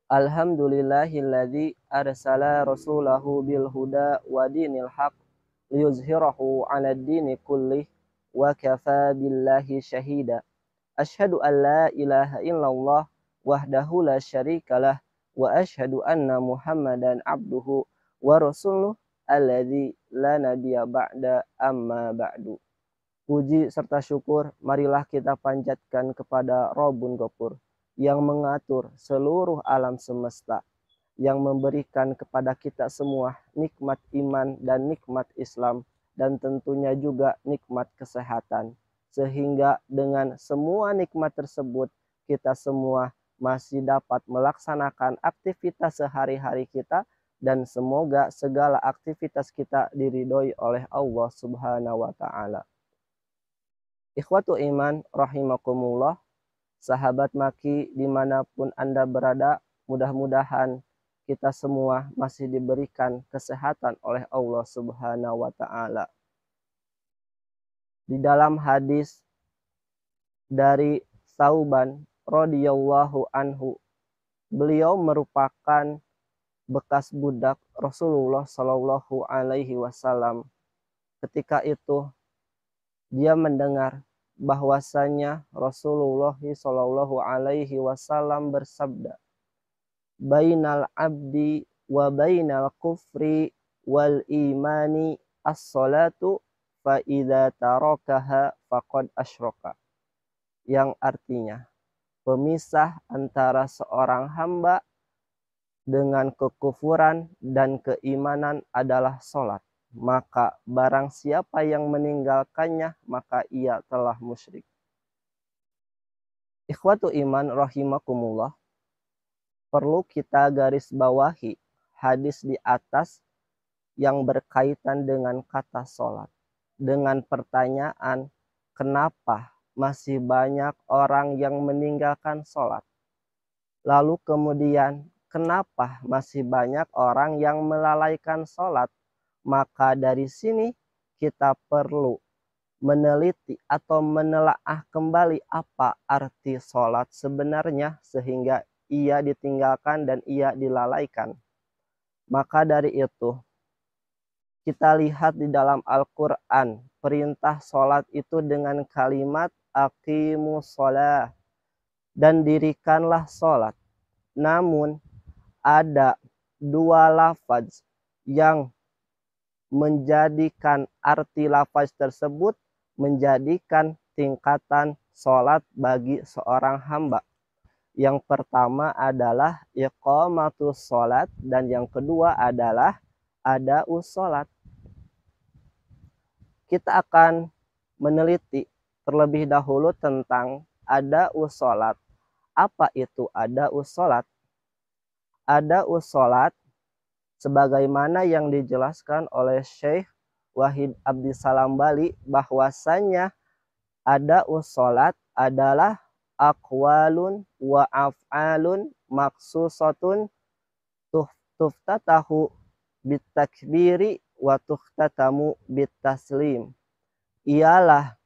Alhamdulillahilladzi arsala rasulahu bil huda wa dinil haq liyuzhirahu 'alad dini kullih wa kafa billahi syahida. Asyhadu an la ilaha illallah wahdahu la syarikalah wa asyhadu anna Muhammadan abduhu wa rasuluh alladzi la nabiyya ba'da amma ba'du. Puji serta syukur marilah kita panjatkan kepada Rabbun Ghafur yang mengatur seluruh alam semesta, yang memberikan kepada kita semua nikmat iman dan nikmat Islam, dan tentunya juga nikmat kesehatan. Sehingga dengan semua nikmat tersebut kita semua masih dapat melaksanakan aktivitas sehari-hari kita, dan semoga segala aktivitas kita diridhoi oleh Allah Subhanahu wa Ta'ala. Ikhwatu iman rahimakumullah, sahabat maki dimanapun Anda berada, mudah-mudahan kita semua masih diberikan kesehatan oleh Allah Subhanahu wa Ta'ala. Di dalam hadis dari Tsauban radhiyallahu anhu, beliau merupakan bekas budak Rasulullah Shallallahu alaihi wasallam. Ketika itu dia mendengar bahwasanya Rasulullah Shallallahu alaihi wasallam bersabda, "Bainal abdi wa bainal kufri wal imani as-salatu fa idza tarakaha faqad asyraka." Yang artinya, pemisah antara seorang hamba dengan kekufuran dan keimanan adalah salat. Maka barang siapa yang meninggalkannya, maka ia telah musyrik. Ikhwatu iman rahimakumullah, perlu kita garis bawahi hadis di atas yang berkaitan dengan kata salat, dengan pertanyaan kenapa masih banyak orang yang meninggalkan salat. Lalu kemudian kenapa masih banyak orang yang melalaikan salat? Maka dari sini kita perlu meneliti atau menelaah kembali apa arti sholat sebenarnya sehingga ia ditinggalkan dan ia dilalaikan. Maka dari itu kita lihat di dalam Al-Quran, perintah sholat itu dengan kalimat aqimus sholah, dan dirikanlah sholat. Namun ada dua lafaz yang menjadikan arti lafaz tersebut menjadikan tingkatan sholat bagi seorang hamba. Yang pertama adalah iqamatus sholat, dan yang kedua adalah adaus sholat. Kita akan meneliti terlebih dahulu tentang adaus sholat. Apa itu adaus sholat? Adaus sholat sebagaimana yang dijelaskan oleh Syekh Wahid Abdissalam Bali, bahwasanya adaus sholat adalah aqwalun wa af'alun maksusatun tuftatahu bitakbiri wa tuhtatamu bitaslim. Ialah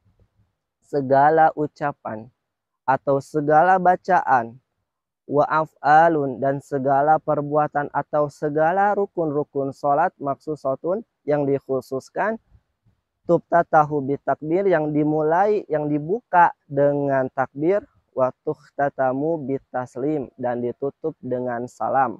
segala ucapan atau segala bacaan, wa af'alun dan segala perbuatan atau segala rukun-rukun sholat maksusatun yang dikhususkan, tuftatahu bitakbir yang dimulai, yang dibuka dengan takbir, wa tuhtatamu bitaslim dan ditutup dengan salam.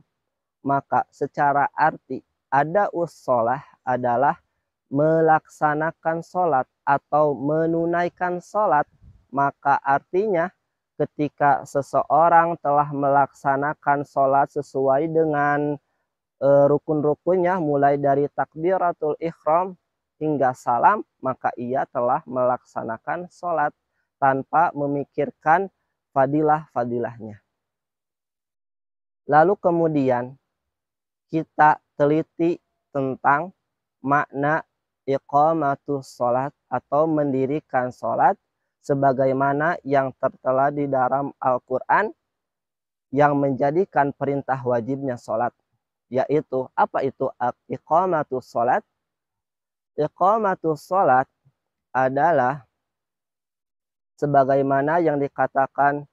Maka secara arti adaus sholah adalah melaksanakan sholat atau menunaikan sholat. Maka artinya ketika seseorang telah melaksanakan sholat sesuai dengan rukun-rukunnya, mulai dari takbiratul ihram hingga salam, maka ia telah melaksanakan sholat tanpa memikirkan fadilah-fadilahnya. Lalu kemudian kita teliti tentang makna iqamatus sholat atau mendirikan sholat, sebagaimana yang tertera di dalam Al-Quran yang menjadikan perintah wajibnya sholat, yaitu apa itu iqamatus sholat? Iqamatus sholat adalah sebagaimana yang dikatakan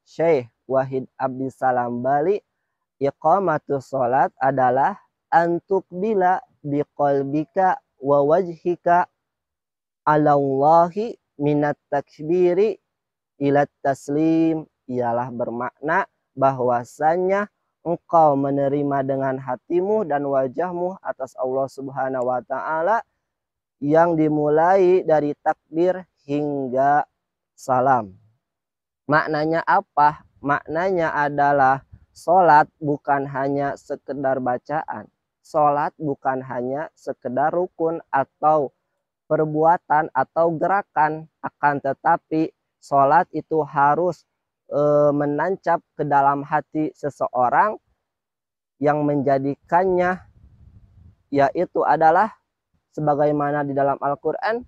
Syekh Wahid Abdissalam Bali, iqamatus sholat adalah antukbila biqalbika wa wajhika alallahi minat takbiri ilat taslim, ialah bermakna bahwasanya engkau menerima dengan hatimu dan wajahmu atas Allah Subhanahu wa taala yang dimulai dari takbir hingga salam. Maknanya apa? Maknanya adalah sholat bukan hanya sekedar bacaan. Sholat bukan hanya sekedar rukun atau perbuatan atau gerakan, akan tetapi sholat itu harus menancap ke dalam hati seseorang yang menjadikannya yaitu adalah sebagaimana di dalam Al-Quran,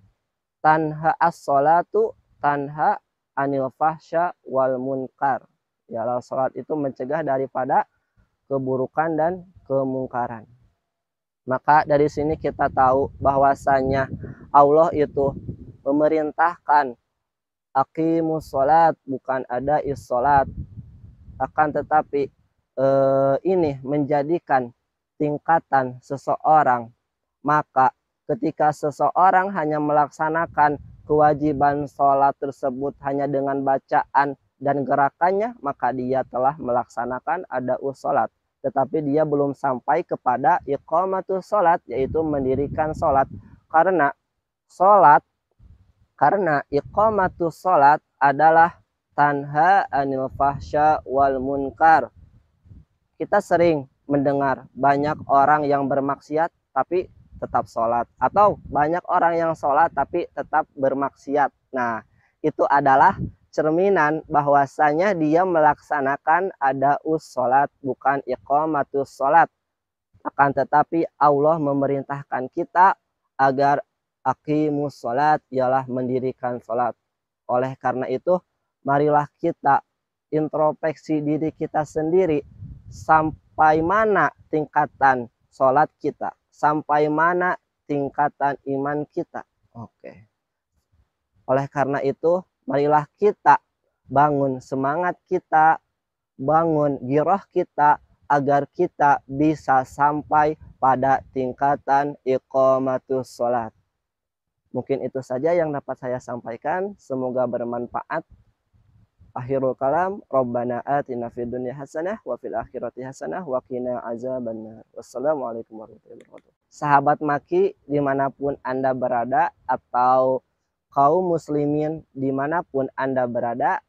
tanha as-sholatu tanha anil fahsya wal munkar. Ya, sholat itu mencegah daripada keburukan dan kemungkaran. Maka dari sini kita tahu bahwasanya Allah itu memerintahkan aqimus sholat, bukan ada is-sholat. Akan tetapi ini menjadikan tingkatan seseorang. Maka ketika seseorang hanya melaksanakan kewajiban sholat tersebut hanya dengan bacaan dan gerakannya, maka dia telah melaksanakan adaus sholat. Tetapi dia belum sampai kepada iqamatus sholat, yaitu mendirikan sholat. Karena iqamatus sholat adalah tanha anil fahsya wal munkar. Kita sering mendengar banyak orang yang bermaksiat tapi tetap sholat, atau banyak orang yang sholat tapi tetap bermaksiat. Nah, itu adalah cerminan bahwasanya dia melaksanakan adaus sholat, bukan iqamatus sholat. Akan tetapi Allah memerintahkan kita agar aqimus sholat, ialah mendirikan sholat. Oleh karena itu, marilah kita introspeksi diri kita sendiri, sampai mana tingkatan sholat kita, sampai mana tingkatan iman kita. Oke. Oleh karena itu, marilah kita bangun semangat kita, bangun giroh kita, agar kita bisa sampai pada tingkatan iqamatus sholat. Mungkin itu saja yang dapat saya sampaikan. Semoga bermanfaat. Akhirul kalam, Rabbana atina fid dunya hasanah wa fil akhirati hasanah wa qina azabannar. Wassalamualaikum warahmatullahi wabarakatuh. Sahabat Maki dimanapun Anda berada, atau kaum muslimin dimanapun Anda berada,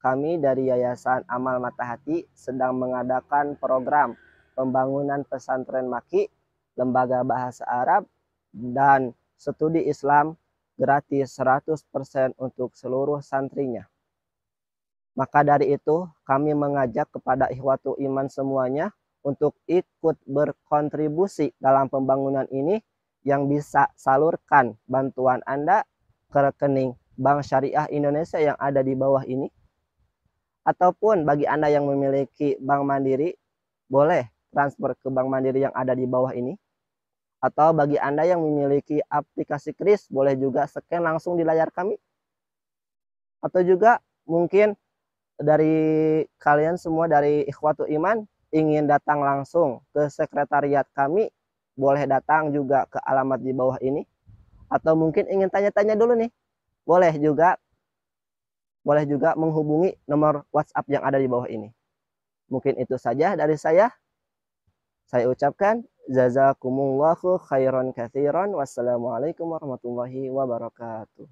kami dari Yayasan Amal Mata Hati sedang mengadakan program pembangunan pesantren Maki, lembaga bahasa Arab, dan studi Islam gratis 100% untuk seluruh santrinya. Maka dari itu kami mengajak kepada ikhwatu iman semuanya untuk ikut berkontribusi dalam pembangunan ini, yang bisa salurkan bantuan Anda ke rekening Bank Syariah Indonesia yang ada di bawah ini. Ataupun bagi Anda yang memiliki Bank Mandiri, boleh transfer ke Bank Mandiri yang ada di bawah ini. Atau bagi Anda yang memiliki aplikasi Kris, boleh juga scan langsung di layar kami. Atau juga mungkin dari kalian semua dari ikhwatu iman ingin datang langsung ke sekretariat kami, boleh datang juga ke alamat di bawah ini. Atau mungkin ingin tanya-tanya dulu nih, boleh juga menghubungi nomor WhatsApp yang ada di bawah ini. Mungkin itu saja dari saya. Saya ucapkan jazakumullahu khairan katsiran. Wassalamualaikum warahmatullahi wabarakatuh.